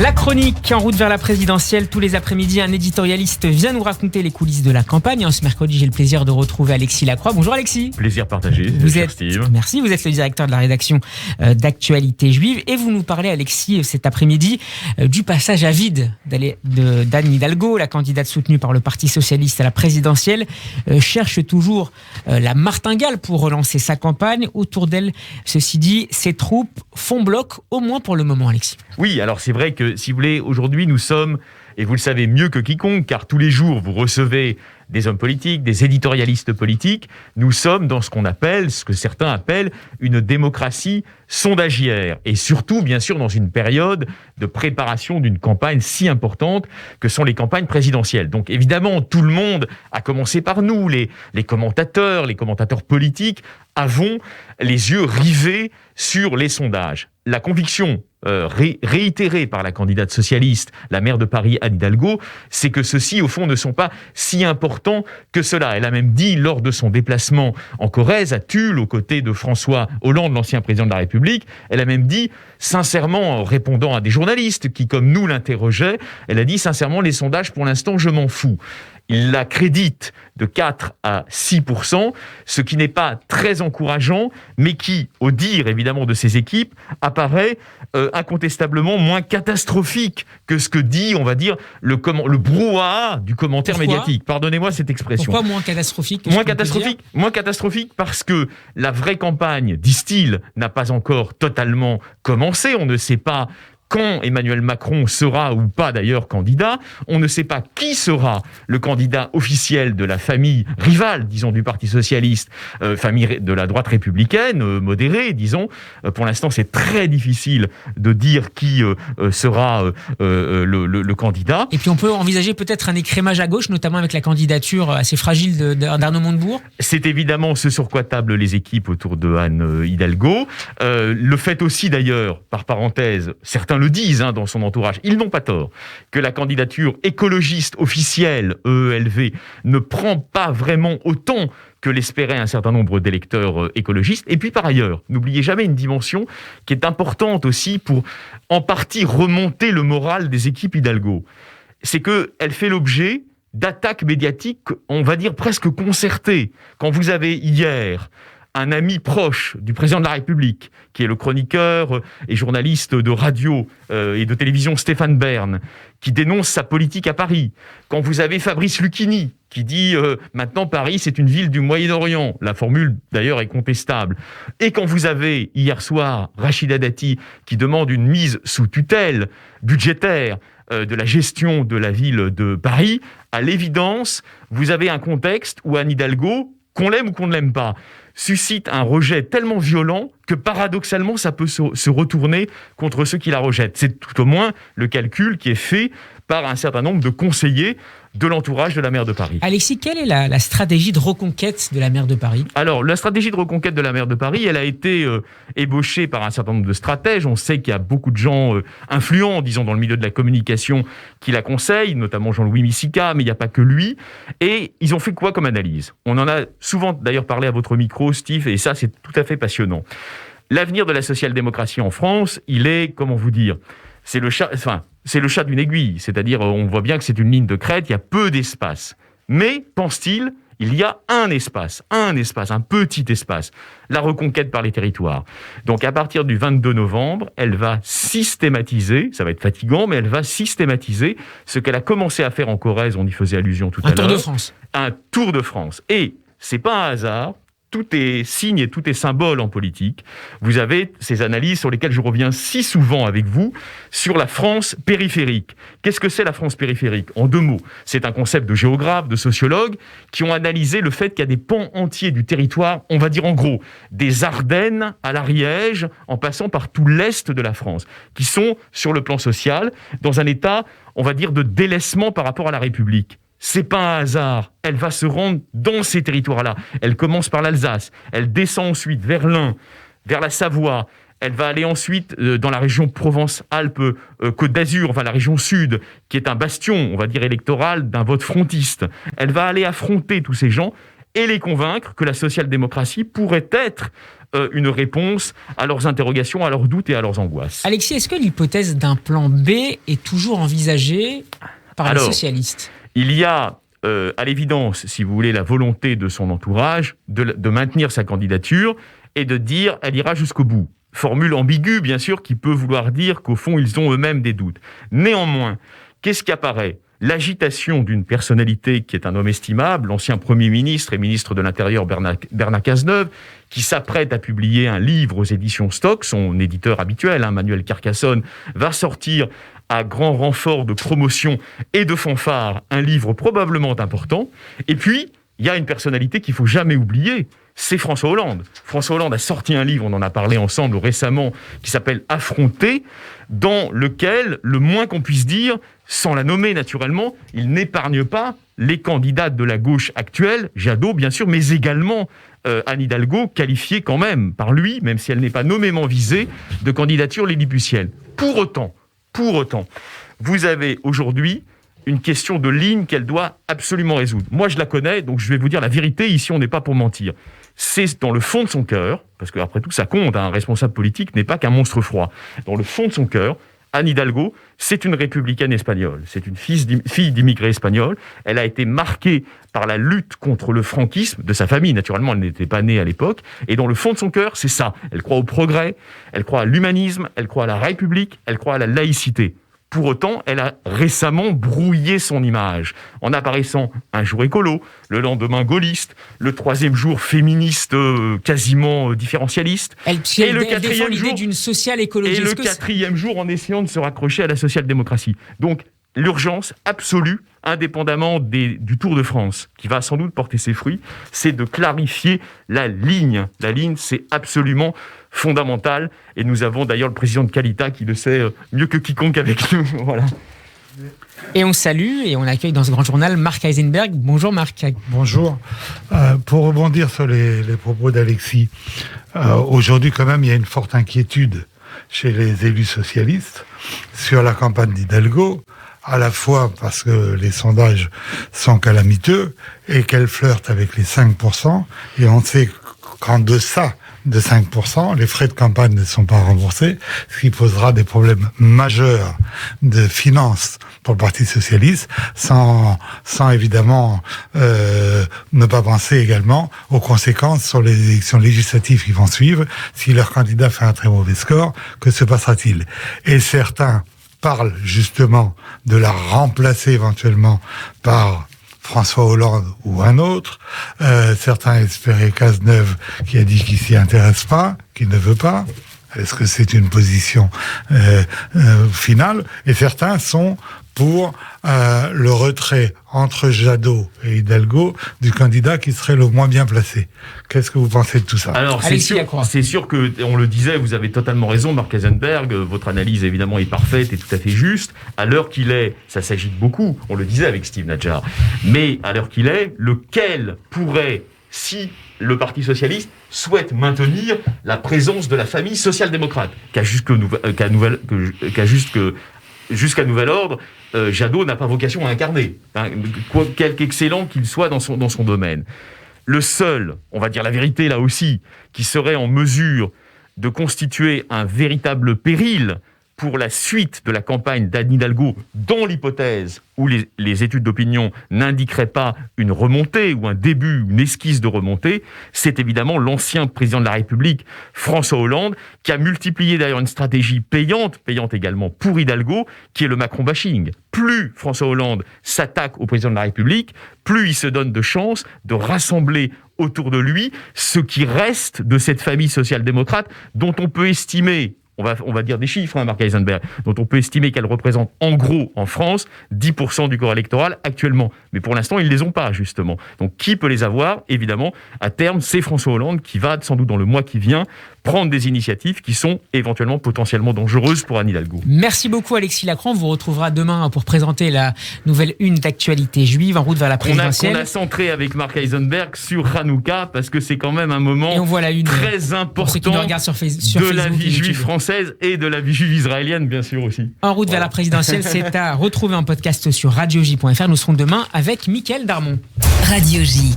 La chronique en route vers la présidentielle. Tous les après-midi, un éditorialiste vient nous raconter les coulisses de la campagne. Ce mercredi, j'ai le plaisir de retrouver Alexis Lacroix. Bonjour Alexis. Plaisir partagé. Merci, vous êtes le directeur de la rédaction d'Actualité Juive. Et vous nous parlez, Alexis, cet après-midi, du passage à vide d'Anne Hidalgo, la candidate soutenue par le Parti Socialiste à la présidentielle, cherche toujours la martingale pour relancer sa campagne. Autour d'elle, ceci dit, ses troupes font bloc, au moins pour le moment, Alexis. Oui, alors c'est vrai que, si vous voulez, aujourd'hui nous sommes, et vous le savez mieux que quiconque, car tous les jours vous recevez des hommes politiques, des éditorialistes politiques, nous sommes dans ce que certains appellent une démocratie sondagière. Et surtout, bien sûr, dans une période de préparation d'une campagne si importante que sont les campagnes présidentielles. Donc évidemment, tout le monde, à commencer par nous, les commentateurs politiques, avons les yeux rivés sur les sondages. La conviction réitérée par la candidate socialiste, la maire de Paris, Anne Hidalgo, c'est que ceux-ci, au fond, ne sont pas si importants que cela. Elle a même dit, lors de son déplacement en Corrèze, à Tulle, aux côtés de François Hollande, l'ancien président de la République, elle a même dit, sincèrement, en répondant à des journalistes qui, comme nous, l'interrogeaient, elle a dit, sincèrement, les sondages, pour l'instant, je m'en fous. Il la crédite de 4 à 6%, ce qui n'est pas très encourageant, mais qui, au dire évidemment de ses équipes, apparaît incontestablement moins catastrophique que ce que dit, on va dire, le brouhaha du commentaire médiatique. Pardonnez-moi cette expression. Pourquoi moins catastrophique ? Moins catastrophique parce que la vraie campagne, disent-ils, n'a pas encore totalement commencé. On ne sait pas quand Emmanuel Macron sera ou pas d'ailleurs candidat. On ne sait pas qui sera le candidat officiel de la famille rivale, disons, du Parti Socialiste, famille de la droite républicaine, modérée, disons. Pour l'instant, c'est très difficile de dire qui sera le candidat. Et puis on peut envisager peut-être un écrémage à gauche, notamment avec la candidature assez fragile d'Arnaud Montebourg. C'est évidemment ce sur quoi tablent les équipes autour de Anne Hidalgo. Le fait aussi d'ailleurs, par parenthèse, certains le disent dans son entourage, ils n'ont pas tort, que la candidature écologiste officielle, EELV, ne prend pas vraiment autant que l'espérait un certain nombre d'électeurs écologistes. Et puis par ailleurs, n'oubliez jamais une dimension qui est importante aussi pour en partie remonter le moral des équipes Hidalgo. C'est qu'elle fait l'objet d'attaques médiatiques, on va dire presque concertées. Quand vous avez hier un ami proche du président de la République, qui est le chroniqueur et journaliste de radio et de télévision Stéphane Bern, qui dénonce sa politique à Paris. Quand vous avez Fabrice Lucchini, qui dit maintenant Paris c'est une ville du Moyen-Orient, la formule d'ailleurs est contestable. Et quand vous avez hier soir Rachida Dati, qui demande une mise sous tutelle budgétaire de la gestion de la ville de Paris, à l'évidence, vous avez un contexte où Anne Hidalgo, qu'on l'aime ou qu'on ne l'aime pas, suscite un rejet tellement violent que paradoxalement, ça peut se retourner contre ceux qui la rejettent. C'est tout au moins le calcul qui est fait par un certain nombre de conseillers de l'entourage de la maire de Paris. Alexis, quelle est la stratégie de reconquête de la maire de Paris ? Alors, la stratégie de reconquête de la maire de Paris, elle a été ébauchée par un certain nombre de stratèges. On sait qu'il y a beaucoup de gens influents, disons, dans le milieu de la communication qui la conseillent, notamment Jean-Louis Missika, mais il n'y a pas que lui. Et ils ont fait quoi comme analyse ? On en a souvent d'ailleurs parlé à votre micro, Steve, et ça, c'est tout à fait passionnant. L'avenir de la social-démocratie en France, il est, comment vous dire, c'est le chat d'une aiguille, c'est-à-dire on voit bien que c'est une ligne de crête, il y a peu d'espace. Mais, pense-t-il, il y a un petit espace, la reconquête par les territoires. Donc à partir du 22 novembre, elle va systématiser, ça va être fatigant, mais elle va systématiser ce qu'elle a commencé à faire en Corrèze, on y faisait allusion tout à l'heure. Un Tour de France. Un Tour de France. Et c'est pas un hasard. Tout est signe et tout est symbole en politique. Vous avez ces analyses sur lesquelles je reviens si souvent avec vous, sur la France périphérique. Qu'est-ce que c'est la France périphérique ? En 2 mots, c'est un concept de géographes, de sociologues, qui ont analysé le fait qu'il y a des pans entiers du territoire, on va dire en gros, des Ardennes à l'Ariège, en passant par tout l'Est de la France, qui sont, sur le plan social, dans un état, on va dire, de délaissement par rapport à la République. C'est pas un hasard. Elle va se rendre dans ces territoires-là. Elle commence par l'Alsace. Elle descend ensuite vers l'Ain, vers la Savoie. Elle va aller ensuite dans la région Provence-Alpes-Côte d'Azur, enfin la région sud, qui est un bastion, on va dire, électoral d'un vote frontiste. Elle va aller affronter tous ces gens et les convaincre que la social-démocratie pourrait être une réponse à leurs interrogations, à leurs doutes et à leurs angoisses. Alexis, est-ce que l'hypothèse d'un plan B est toujours envisagée par les socialistes ? Il y a à l'évidence, si vous voulez, la volonté de son entourage de maintenir sa candidature et de dire elle ira jusqu'au bout. Formule ambiguë, bien sûr, qui peut vouloir dire qu'au fond, ils ont eux-mêmes des doutes. Néanmoins, qu'est-ce qui apparaît ? L'agitation d'une personnalité qui est un homme estimable, l'ancien Premier ministre et ministre de l'Intérieur Bernard Cazeneuve, qui s'apprête à publier un livre aux éditions Stock, son éditeur habituel, Manuel Carcassonne, va sortir à grand renfort de promotion et de fanfare un livre probablement important. Et puis, il y a une personnalité qu'il ne faut jamais oublier, c'est François Hollande. François Hollande a sorti un livre, on en a parlé ensemble récemment, qui s'appelle « Affronter », dans lequel, le moins qu'on puisse dire, sans la nommer naturellement, il n'épargne pas les candidats de la gauche actuelle, Jadot bien sûr, mais également Anne Hidalgo, qualifiée quand même par lui, même si elle n'est pas nommément visée, de candidature lilliputienne. Pour autant, vous avez aujourd'hui une question de ligne qu'elle doit absolument résoudre. Moi, je la connais, donc je vais vous dire la vérité. Ici, on n'est pas pour mentir. C'est dans le fond de son cœur, parce qu'après tout, ça compte, un responsable politique n'est pas qu'un monstre froid. Dans le fond de son cœur, Anne Hidalgo, c'est une républicaine espagnole. C'est une fille d'immigrés espagnols. Elle a été marquée par la lutte contre le franquisme de sa famille. Naturellement, elle n'était pas née à l'époque. Et dans le fond de son cœur, c'est ça. Elle croit au progrès, elle croit à l'humanisme, elle croit à la République, elle croit à la laïcité. Pour autant, elle a récemment brouillé son image en apparaissant un jour écolo, le lendemain gaulliste, le troisième jour féministe quasiment différentialiste. Elle défend l'idée d'une social-écologie. Et le quatrième jour en essayant de se raccrocher à la social-démocratie. Donc, l'urgence absolue, indépendamment du Tour de France, qui va sans doute porter ses fruits, c'est de clarifier la ligne. La ligne, c'est absolument fondamental. Et nous avons d'ailleurs le président de Qualita qui le sait mieux que quiconque avec nous. Voilà. Et on salue et on accueille dans ce grand journal Marc Eisenberg. Bonjour Marc. Bonjour. Pour rebondir sur les propos d'Alexis, aujourd'hui quand même il y a une forte inquiétude chez les élus socialistes sur la campagne d'Hidalgo, à la fois parce que les sondages sont calamiteux et qu'elle flirte avec les 5%, et on sait qu'en deçà de 5%, les frais de campagne ne sont pas remboursés, ce qui posera des problèmes majeurs de finances pour le Parti socialiste, sans évidemment ne pas penser également aux conséquences sur les élections législatives qui vont suivre. Si leur candidat fait un très mauvais score, que se passera-t-il ? Et certains parlent justement de la remplacer éventuellement par François Hollande ou un autre. Certains espéraient Cazeneuve, qui a dit qu'il s'y intéresse pas, qu'il ne veut pas. Est-ce que c'est une position finale ? Et certains sont pour le retrait entre Jadot et Hidalgo du candidat qui serait le moins bien placé. Qu'est-ce que vous pensez de tout ça ? Alors, c'est sûr que, on le disait, vous avez totalement raison, Marc Eisenberg, votre analyse évidemment est parfaite et tout à fait juste. À l'heure qu'il est, ça s'agite beaucoup, on le disait avec Steve Nadjar, mais à l'heure qu'il est, lequel pourrait, si le Parti socialiste souhaite maintenir la présence de la famille social-démocrate, jusqu'à nouvel ordre, Jadot n'a pas vocation à incarner, quelque excellent qu'il soit dans son domaine. Le seul, on va dire la vérité là aussi, qui serait en mesure de constituer un véritable péril pour la suite de la campagne d'Anne Hidalgo, dans l'hypothèse où les études d'opinion n'indiqueraient pas une remontée ou un début, une esquisse de remontée, c'est évidemment l'ancien président de la République, François Hollande, qui a multiplié d'ailleurs une stratégie payante également pour Hidalgo, qui est le Macron-bashing. Plus François Hollande s'attaque au président de la République, plus il se donne de chances de rassembler autour de lui ce qui reste de cette famille social-démocrate dont on peut estimer, on va dire des chiffres, Marc Eisenberg, dont on peut estimer qu'elle représente en gros en France 10% du corps électoral actuellement. Mais pour l'instant, ils ne les ont pas, justement. Donc qui peut les avoir ? Évidemment, à terme, c'est François Hollande qui va, sans doute dans le mois qui vient, prendre des initiatives qui sont éventuellement potentiellement dangereuses pour Anne Hidalgo. Merci beaucoup Alexis Lacran. On vous retrouvera demain pour présenter la nouvelle une d'Actualité Juive en route vers la présidentielle. On a centré avec Marc Eisenberg sur Hanouka parce que c'est quand même un moment très important de la vie juive française et de la vie juive israélienne bien sûr aussi. En route vers la présidentielle, c'est à retrouver en podcast sur radioj.fr. Nous serons demain avec Mickaël Darmon. Radio J.